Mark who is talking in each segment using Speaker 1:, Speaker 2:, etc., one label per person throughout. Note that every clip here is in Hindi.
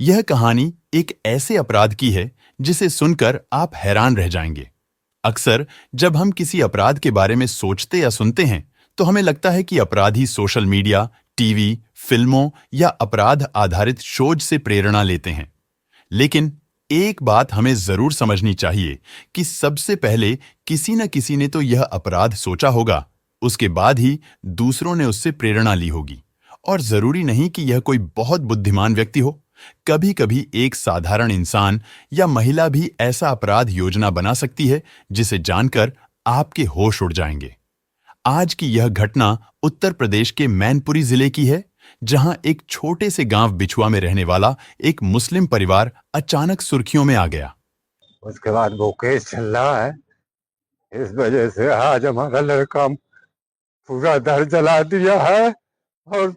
Speaker 1: यह कहानी एक ऐसे अपराध की है जिसे सुनकर आप हैरान रह जाएंगे। अक्सर जब हम किसी अपराध के बारे में सोचते या सुनते हैं, तो हमें लगता है कि अपराधी सोशल मीडिया, टीवी, फिल्मों या अपराध आधारित शोज से प्रेरणा लेते हैं। लेकिन एक बात हमें जरूर समझनी चाहिए कि सबसे पहले किसी न किसी ने तो यह अपराध सोचा होगा, उसके बाद ही दूसरों ने उससे प्रेरणा ली होगी। और जरूरी नहीं कि यह कोई बहुत बुद्धिमान व्यक्ति हो। कभी कभी एक साधारण इंसान या महिला भी ऐसा अपराध योजना बना सकती है जिसे जानकर आपके होश उड़ जाएंगे। आज की यह घटना उत्तर प्रदेश के मैनपुरी जिले की है, जहां एक छोटे से गांव बिछुआ में रहने वाला एक मुस्लिम परिवार अचानक सुर्खियों में आ गया।
Speaker 2: उसके बाद वो केस चल रहा है। इस वजह से आज हमारा लड़का पूरा घर जला दिया है और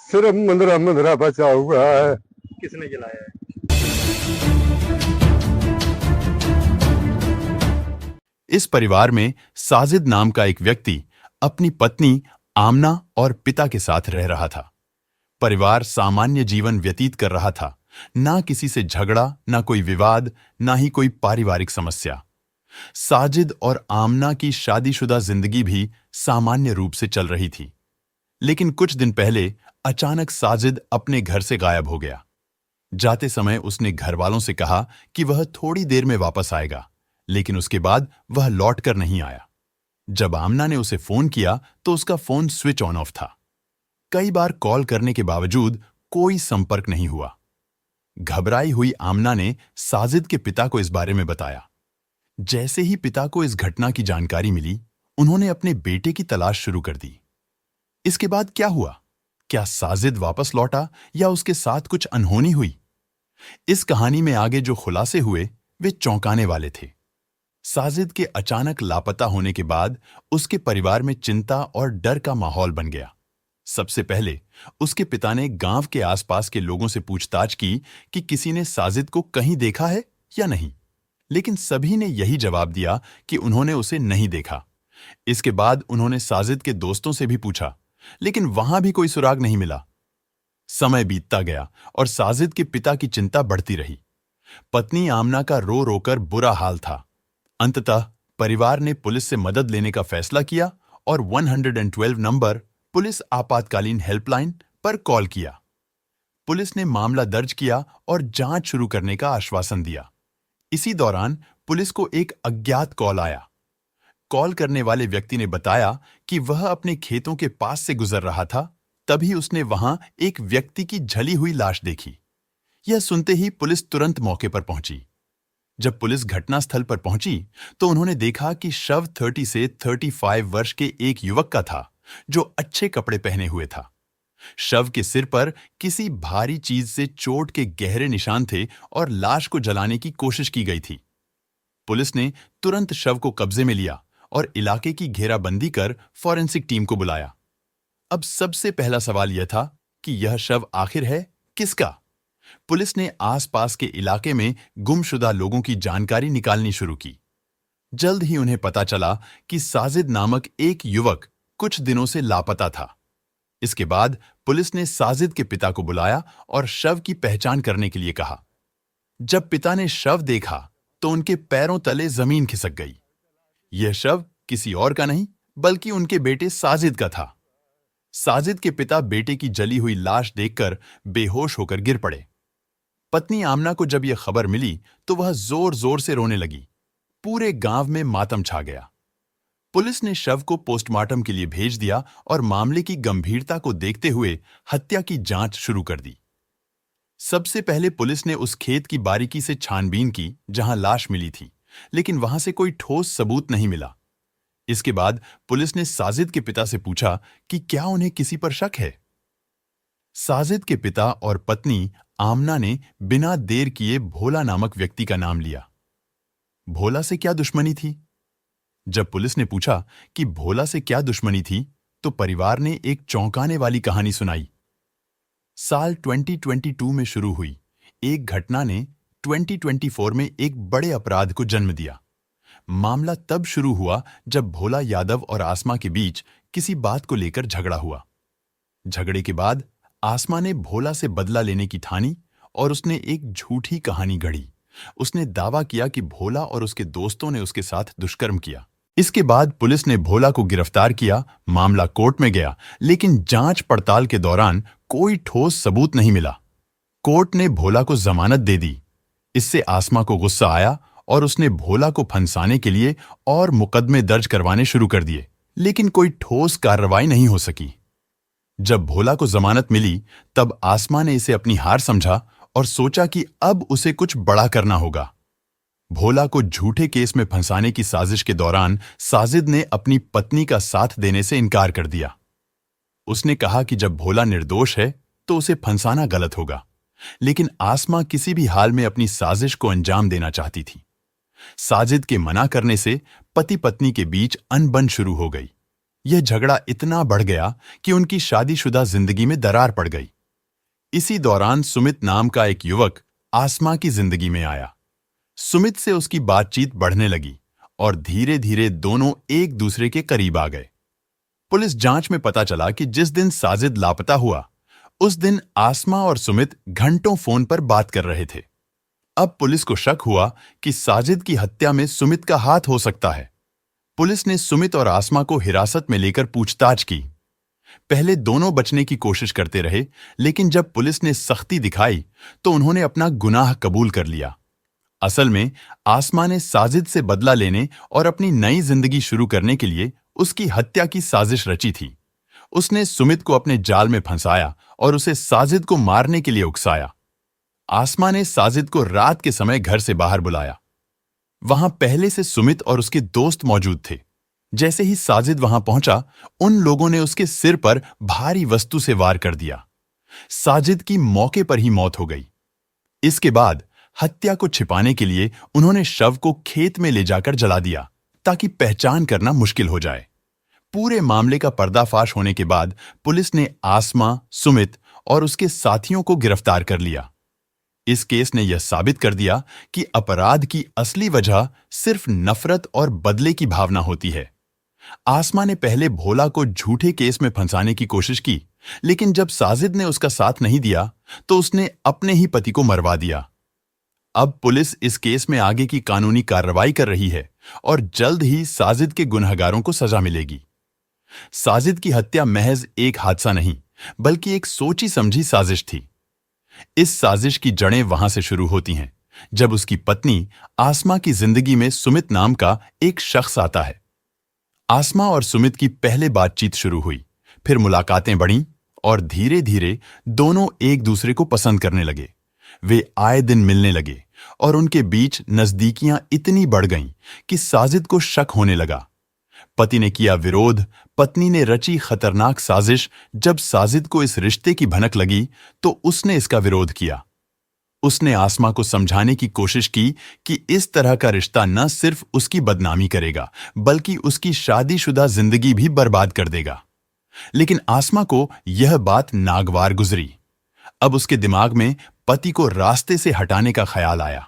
Speaker 2: सिर्फ मुंदरा मुंदरा बचा हुआ है।
Speaker 3: किसने जलाया है?
Speaker 1: इस परिवार में साजिद नाम का एक व्यक्ति अपनी पत्नी आमना और पिता के साथ रह रहा था। परिवार सामान्य जीवन व्यतीत कर रहा था। ना किसी से झगड़ा, ना कोई विवाद, ना ही कोई पारिवारिक समस्या। साजिद और आमना की शादीशुदा जिंदगी भी सामान्य रूप से चल रही थी। लेकिन कुछ दिन पहले अचानक साजिद अपने घर से गायब हो गया। जाते समय उसने घर वालों से कहा कि वह थोड़ी देर में वापस आएगा, लेकिन उसके बाद वह लौट कर नहीं आया। जब आमना ने उसे फोन किया तो उसका फोन स्विच ऑन ऑफ था। कई बार कॉल करने के बावजूद कोई संपर्क नहीं हुआ। घबराई हुई आमना ने साजिद के पिता को इस बारे में बताया। जैसे ही पिता को इस घटना की जानकारी मिली, उन्होंने अपने बेटे की तलाश शुरू कर दी। इसके बाद क्या हुआ? क्या साजिद वापस लौटा या उसके साथ कुछ अनहोनी हुई? इस कहानी में आगे जो खुलासे हुए वे चौंकाने वाले थे। साजिद के अचानक लापता होने के बाद उसके परिवार में चिंता और डर का माहौल बन गया। सबसे पहले उसके पिता ने गांव के आसपास के लोगों से पूछताछ की कि किसी ने साजिद को कहीं देखा है या नहीं, लेकिन सभी ने यही जवाब दिया कि उन्होंने उसे नहीं देखा। इसके बाद उन्होंने साजिद के दोस्तों से भी पूछा, लेकिन वहां भी कोई सुराग नहीं मिला। समय बीतता गया और साजिद के पिता की चिंता बढ़ती रही। पत्नी आमना का रो रोकर बुरा हाल था। अंततः परिवार ने पुलिस से मदद लेने का फैसला किया और 112 नंबर पुलिस आपातकालीन हेल्पलाइन पर कॉल किया। पुलिस ने मामला दर्ज किया और जांच शुरू करने का आश्वासन दिया। इसी दौरान पुलिस को एक अज्ञात कॉल आया। कॉल करने वाले व्यक्ति ने बताया कि वह अपने खेतों के पास से गुजर रहा था, तभी उसने वहां एक व्यक्ति की जली हुई लाश देखी। यह सुनते ही पुलिस तुरंत मौके पर पहुंची। जब पुलिस घटनास्थल पर पहुंची तो उन्होंने देखा कि शव 30 से 35 वर्ष के एक युवक का था, जो अच्छे कपड़े पहने हुए था। शव के सिर पर किसी भारी चीज से चोट के गहरे निशान थे और लाश को जलाने की कोशिश की गई थी। पुलिस ने तुरंत शव को कब्जे में लिया और इलाके की घेराबंदी कर फॉरेंसिक टीम को बुलाया। अब सबसे पहला सवाल यह था कि यह शव आखिर है किसका? पुलिस ने आसपास के इलाके में गुमशुदा लोगों की जानकारी निकालनी शुरू की। जल्द ही उन्हें पता चला कि साजिद नामक एक युवक कुछ दिनों से लापता था। इसके बाद पुलिस ने साजिद के पिता को बुलाया और शव की पहचान करने के लिए कहा। जब पिता ने शव देखा तो उनके पैरों तले जमीन खिसक गई। यह शव किसी और का नहीं, बल्कि उनके बेटे साजिद का था। साजिद के पिता बेटे की जली हुई लाश देखकर बेहोश होकर गिर पड़े। पत्नी आमना को जब यह खबर मिली तो वह जोर जोर से रोने लगी। पूरे गांव में मातम छा गया। पुलिस ने शव को पोस्टमार्टम के लिए भेज दिया और मामले की गंभीरता को देखते हुए हत्या की जांच शुरू कर दी। सबसे पहले पुलिस ने उस खेत की बारीकी से छानबीन की जहां लाश मिली थी, लेकिन वहां से कोई ठोस सबूत नहीं मिला। इसके बाद पुलिस ने साजिद के पिता से पूछा कि क्या उन्हें किसी पर शक है। साजिद के पिता और पत्नी आमना ने बिना देर किए भोला नामक व्यक्ति का नाम लिया। भोला से क्या दुश्मनी थी? जब पुलिस ने पूछा कि भोला से क्या दुश्मनी थी, तो परिवार ने एक चौंकाने वाली कहानी सुनाई। साल 2022 में शुरू हुई एक घटना ने 2024 में एक बड़े अपराध को जन्म दिया। मामला तब शुरू हुआ जब भोला यादव और आसमा के बीच किसी बात को लेकर झगड़ा हुआ। झगड़े के बाद आसमा ने भोला से बदला लेने की ठानी और उसने एक झूठी कहानी गढ़ी। उसने दावा किया कि भोला और उसके दोस्तों ने उसके साथ दुष्कर्म किया। इसके बाद पुलिस ने भोला को गिरफ्तार किया, मामला कोर्ट में गया, लेकिन जांच पड़ताल के दौरान कोई ठोस सबूत नहीं मिला। कोर्ट ने भोला को जमानत दे दी। इससे आसमा को गुस्सा आया और उसने भोला को फंसाने के लिए और मुकदमे दर्ज करवाने शुरू कर दिए, लेकिन कोई ठोस कार्रवाई नहीं हो सकी। जब भोला को जमानत मिली, तब आसमा ने इसे अपनी हार समझा और सोचा कि अब उसे कुछ बड़ा करना होगा। भोला को झूठे केस में फंसाने की साजिश के दौरान साजिद ने अपनी पत्नी का साथ देने से इनकार कर दिया। उसने कहा कि जब भोला निर्दोष है तो उसे फंसाना गलत होगा, लेकिन आसमा किसी भी हाल में अपनी साजिश को अंजाम देना चाहती थी। साजिद के मना करने से पति पत्नी के बीच अनबन शुरू हो गई। यह झगड़ा इतना बढ़ गया कि उनकी शादीशुदा जिंदगी में दरार पड़ गई। इसी दौरान सुमित नाम का एक युवक आसमा की जिंदगी में आया। सुमित से उसकी बातचीत बढ़ने लगी और धीरे धीरे दोनों एक दूसरे के करीब आ गए। पुलिस जांच में पता चला कि जिस दिन साजिद लापता हुआ, उस दिन आसमा और सुमित घंटों फोन पर बात कर रहे थे। अब पुलिस को शक हुआ कि साजिद की हत्या में सुमित का हाथ हो सकता है। पुलिस ने सुमित और आसमा को हिरासत में लेकर पूछताछ की। पहले दोनों बचने की कोशिश करते रहे, लेकिन जब पुलिस ने सख्ती दिखाई तो उन्होंने अपना गुनाह कबूल कर लिया। असल में आसमा ने साजिद से बदला लेने और अपनी नई जिंदगी शुरू करने के लिए उसकी हत्या की साजिश रची थी। उसने सुमित को अपने जाल में फंसाया और उसे साजिद को मारने के लिए उकसाया। आसमा ने साजिद को रात के समय घर से बाहर बुलाया। वहां पहले से सुमित और उसके दोस्त मौजूद थे। जैसे ही साजिद वहां पहुंचा, उन लोगों ने उसके सिर पर भारी वस्तु से वार कर दिया। साजिद की मौके पर ही मौत हो गई। इसके बाद हत्या को छिपाने के लिए उन्होंने शव को खेत में ले जाकर जला दिया, ताकि पहचान करना मुश्किल हो जाए। पूरे मामले का पर्दाफाश होने के बाद पुलिस ने आसमा, सुमित और उसके साथियों को गिरफ्तार कर लिया। इस केस ने यह साबित कर दिया कि अपराध की असली वजह सिर्फ नफरत और बदले की भावना होती है। आसमा ने पहले भोला को झूठे केस में फंसाने की कोशिश की, लेकिन जब साजिद ने उसका साथ नहीं दिया तो उसने अपने ही पति को मरवा दिया। अब पुलिस इस केस में आगे की कानूनी कार्रवाई कर रही है और जल्द ही साजिद के गुनहगारों को सजा मिलेगी। साजिद की हत्या महज एक हादसा नहीं, बल्कि एक सोची समझी साजिश थी। इस साजिश की जड़ें वहां से शुरू होती हैं, जब उसकी पत्नी आसमा की जिंदगी में सुमित नाम का एक शख्स आता है। आसमा और सुमित की पहले बातचीत शुरू हुई, फिर मुलाकातें बढ़ीं और धीरे धीरे दोनों एक दूसरे को पसंद करने लगे। वे आए दिन मिलने लगे और उनके बीच नजदीकियां इतनी बढ़ गईं कि साजिद को शक होने लगा। पति ने किया विरोध, पत्नी ने रची खतरनाक साजिश। जब साजिद को इस रिश्ते की भनक लगी तो उसने इसका विरोध किया। उसने आसमा को समझाने की कोशिश की कि इस तरह का रिश्ता न सिर्फ उसकी बदनामी करेगा, बल्कि उसकी शादीशुदा जिंदगी भी बर्बाद कर देगा। लेकिन आसमा को यह बात नागवार गुजरी। अब उसके दिमाग में पति को रास्ते से हटाने का ख्याल आया।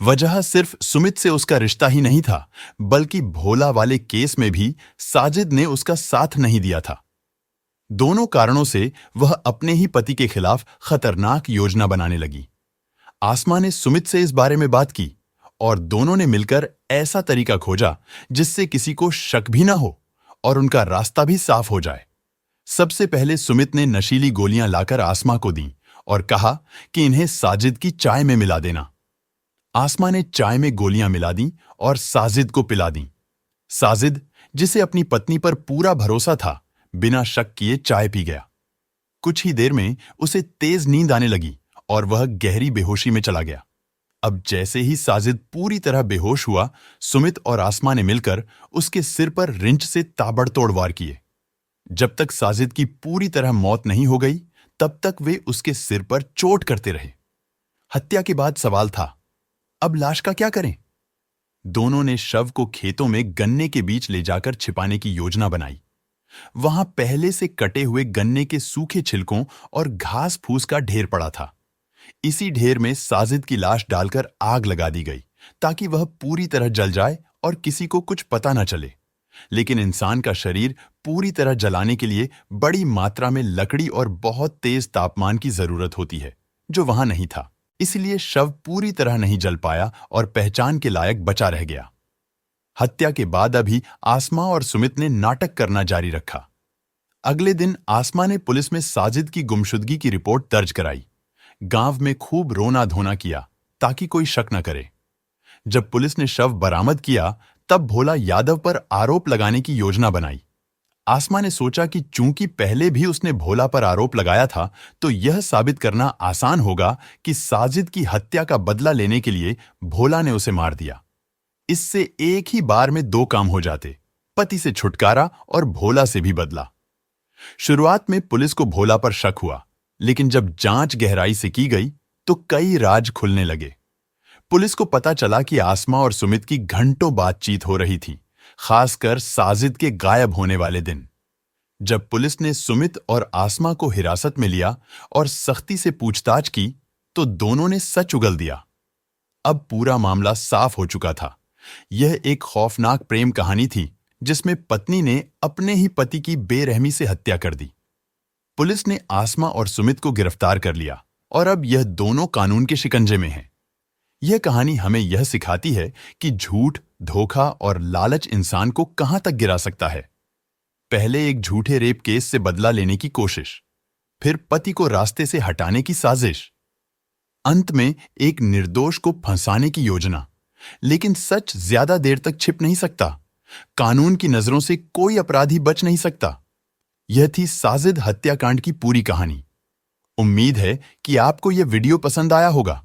Speaker 1: वजह सिर्फ सुमित से उसका रिश्ता ही नहीं था, बल्कि भोला वाले केस में भी साजिद ने उसका साथ नहीं दिया था। दोनों कारणों से वह अपने ही पति के खिलाफ खतरनाक योजना बनाने लगी। आसमा ने सुमित से इस बारे में बात की और दोनों ने मिलकर ऐसा तरीका खोजा जिससे किसी को शक भी ना हो और उनका रास्ता भी साफ हो जाए। सबसे पहले सुमित ने नशीली गोलियां लाकर आसमा को दी और कहा कि इन्हें साजिद की चाय में मिला देना। आसमा ने चाय में गोलियां मिला दी और साजिद को पिला दी। साजिद, जिसे अपनी पत्नी पर पूरा भरोसा था, बिना शक किए चाय पी गया। कुछ ही देर में उसे तेज नींद आने लगी और वह गहरी बेहोशी में चला गया। अब जैसे ही साजिद पूरी तरह बेहोश हुआ, सुमित और आसमा ने मिलकर उसके सिर पर रिंच से ताबड़तोड़ वार किए। जब तक साजिद की पूरी तरह मौत नहीं हो गई, तब तक वे उसके सिर पर चोट करते रहे। हत्या के बाद सवाल था, अब लाश का क्या करें? दोनों ने शव को खेतों में गन्ने के बीच ले जाकर छिपाने की योजना बनाई। वहां पहले से कटे हुए गन्ने के सूखे छिलकों और घास फूस का ढेर पड़ा था। इसी ढेर में साजिद की लाश डालकर आग लगा दी गई, ताकि वह पूरी तरह जल जाए और किसी को कुछ पता न चले। लेकिन इंसान का शरीर पूरी तरह जलाने के लिए बड़ी मात्रा में लकड़ी और बहुत तेज तापमान की जरूरत होती है, जो वहां नहीं था। इसलिए शव पूरी तरह नहीं जल पाया और पहचान के लायक बचा रह गया। हत्या के बाद अभी आसमा और सुमित ने नाटक करना जारी रखा। अगले दिन आसमा ने पुलिस में साजिद की गुमशुदगी की रिपोर्ट दर्ज कराई। गांव में खूब रोना धोना किया ताकि कोई शक न करे। जब पुलिस ने शव बरामद किया तब भोला यादव पर आरोप लगाने की योजना बनाई। आसमा ने सोचा कि चूंकि पहले भी उसने भोला पर आरोप लगाया था तो यह साबित करना आसान होगा कि साजिद की हत्या का बदला लेने के लिए भोला ने उसे मार दिया। इससे एक ही बार में दो काम हो जाते, पति से छुटकारा और भोला से भी बदला। शुरुआत में पुलिस को भोला पर शक हुआ, लेकिन जब जांच गहराई से की गई तो कई राज खुलने लगे। पुलिस को पता चला कि आसमा और सुमित की घंटों बातचीत हो रही थी, खासकर साजिद के गायब होने वाले दिन। जब पुलिस ने सुमित और आसमा को हिरासत में लिया और सख्ती से पूछताछ की तो दोनों ने सच उगल दिया। अब पूरा मामला साफ हो चुका था। यह एक खौफनाक प्रेम कहानी थी जिसमें पत्नी ने अपने ही पति की बेरहमी से हत्या कर दी। पुलिस ने आसमा और सुमित को गिरफ्तार कर लिया और अब यह दोनों कानून के शिकंजे में हैं। यह कहानी हमें यह सिखाती है कि झूठ, धोखा और लालच इंसान को कहां तक गिरा सकता है। पहले एक झूठे रेप केस से बदला लेने की कोशिश, फिर पति को रास्ते से हटाने की साजिश, अंत में एक निर्दोष को फंसाने की योजना। लेकिन सच ज्यादा देर तक छिप नहीं सकता। कानून की नजरों से कोई अपराधी बच नहीं सकता। यह थी साजिद हत्याकांड की पूरी कहानी। उम्मीद है कि आपको यह वीडियो पसंद आया होगा।